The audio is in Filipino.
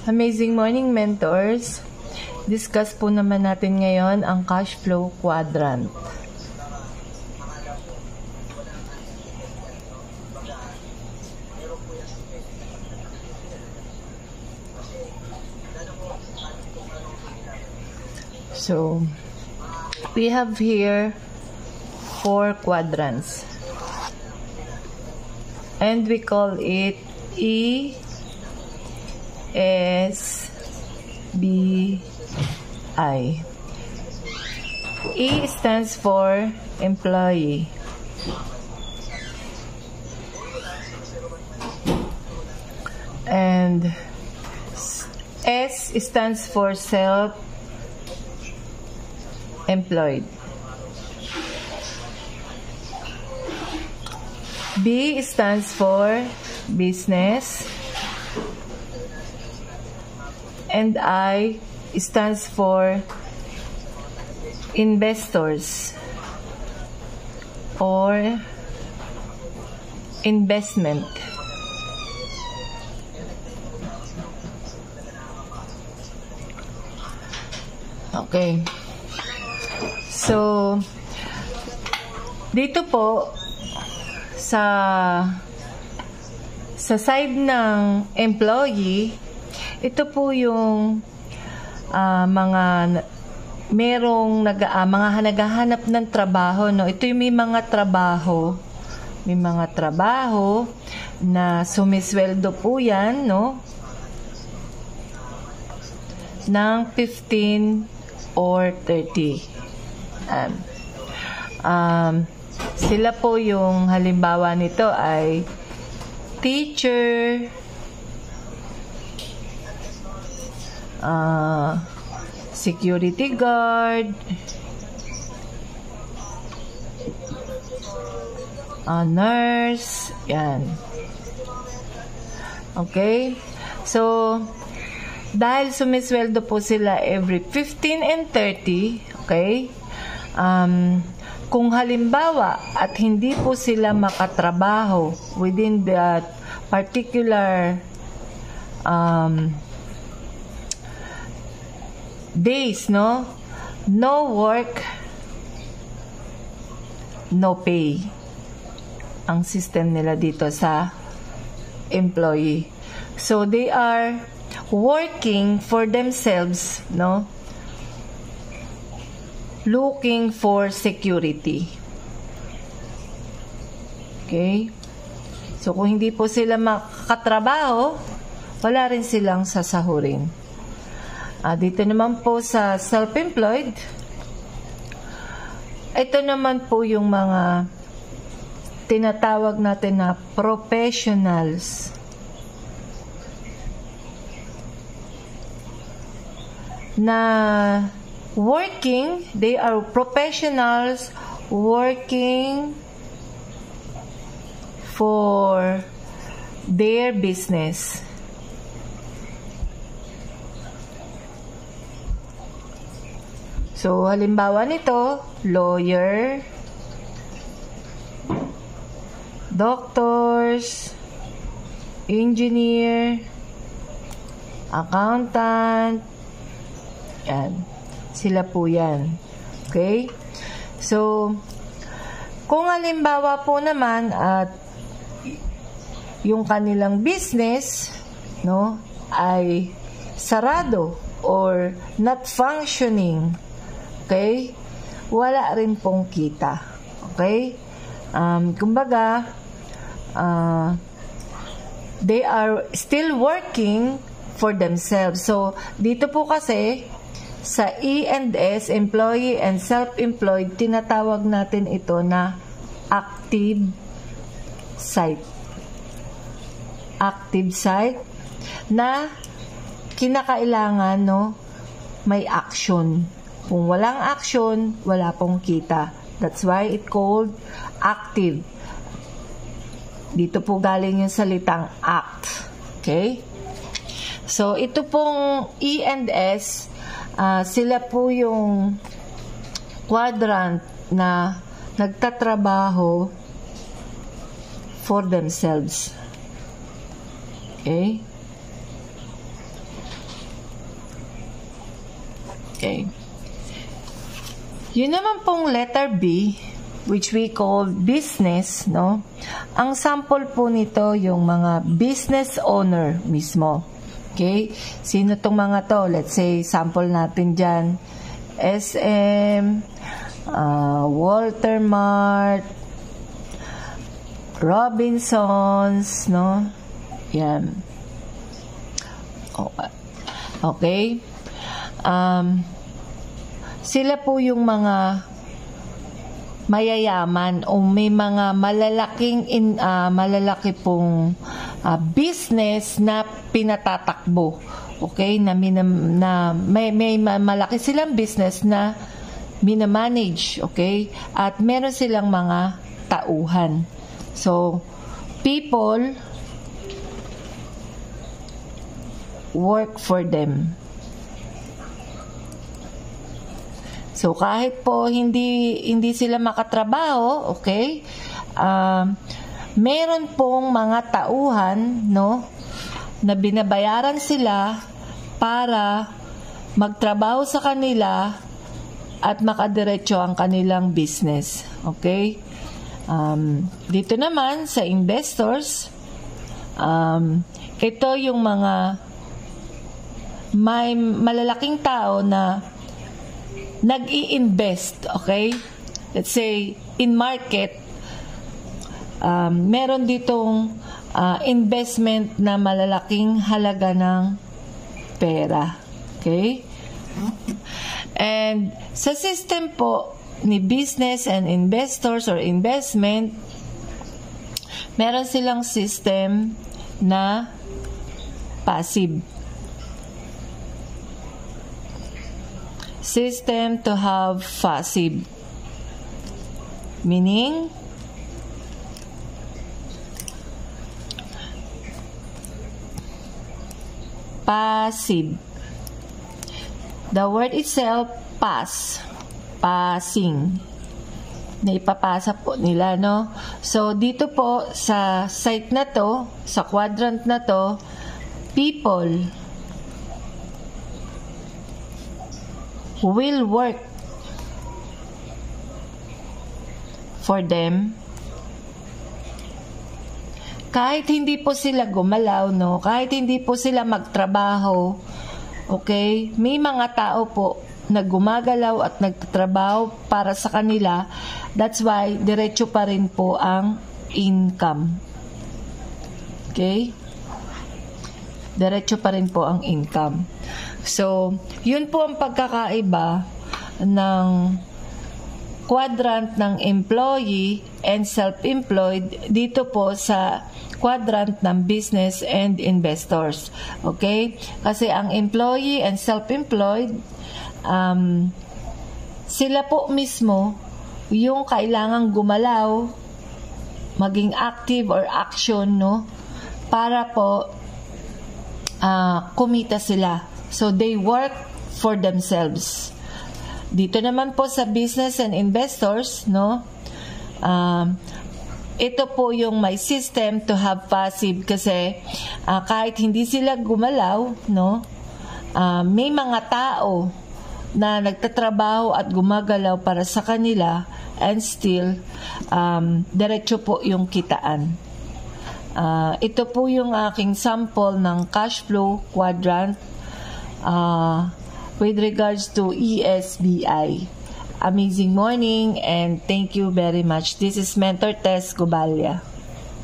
Amazing morning, mentors. Discuss po naman natin ngayon ang cash flow quadrant. So, we have here 4 quadrants. And we call it E, S, B, I. E stands for employee. And S stands for self-employed. B stands for business. And I stands for investors or investment. Okay. So, dito po sa side ng employee, ito po yung mga naghahanap ng trabaho, no? Ito yung may mga trabaho na sumisweldo po yan, no? Ng 15 or 30. Sila po yung halimbawa nito ay teacher, security guard, nurse, yan. Okay? So, dahil sumisweldo po sila every 15 and 30, okay? Kung halimbawa at hindi po sila makatrabaho within that particular days, no work, no pay ang system nila dito sa employee. So they are working for themselves, no, looking for security. Okay, so kung hindi po sila makatrabaho, wala rin silang sasahurin. Dito naman po sa self-employed, ito naman po yung mga tinatawag natin na professionals. Na working, they are professionals working for their business. So, halimbawa nito, lawyer, doctors, engineer, accountant, yan. Sila po yan. Okay? So, kung halimbawa po naman at yung kanilang business, no, ay sarado or not functioning, okay? Wala rin pong kita. Okay? Kumbaga, they are still working for themselves. So, dito po kasi, sa E and S, employee and self-employed, tinatawag natin ito na active site. Active site na kinakailangan, no, may action. Kung walang action, wala pong kita. That's why it called active. Dito po galing yung salitang act. Okay? So, ito pong E and S, sila po yung quadrant na nagtatrabaho for themselves. Okay? Okay. Yun naman pong letter B, which we call business, no? Ang sample po nito yung mga business owner mismo. Okay? Sino tong mga to? Let's say, sample natin dyan. SM, Walter Mart, Robinsons, no? Yan. Okay? Sila po yung mga mayayaman o may mga malalaki pong business na pinatatakbo. Okay? Na may malaki silang business na minamanage. Okay? At meron silang mga tauhan. So, people work for them. So, kahit po hindi sila makatrabaho, okay, meron pong mga tauhan, no, na binabayaran sila para magtrabaho sa kanila at makadiretso ang kanilang business. Okay? Dito naman, sa investors, ito yung mga may malalaking tao na nag-i-invest, okay? Let's say, in market, meron ditong investment na malalaking halaga ng pera. Okay? And sa system po ni business and investors or investment, meron silang system na passive. System to have passive. Meaning, passive. The word itself, passing. Na ipapasa po nila, no? So, dito po, sa site na to, sa quadrant na to, people will work for them kahit hindi po sila gumalaw, no? Kahit hindi po sila magtrabaho, okay? May mga tao po na gumagalaw at nagtatrabaho para sa kanila. That's why diretso pa rin po ang income. Okay? Diretso pa rin po ang income. So, yun po ang pagkakaiba ng quadrant ng employee and self-employed dito po sa quadrant ng business and investors. Okay? Kasi ang employee and self-employed, sila po mismo yung kailangang gumalaw, maging active or action, no? Para po kumita sila. So, they work for themselves. Dito naman po sa business and investors, no? Ito po yung may system to have passive kasi kahit hindi sila gumalaw, no? May mga tao na nagtatrabaho at gumagalaw para sa kanila and still diretso po yung kitaan. Ito po yung aking sample ng cash flow quadrant with regards to ESBI. Amazing morning and thank you very much. This is Mentor Tess Gubalya.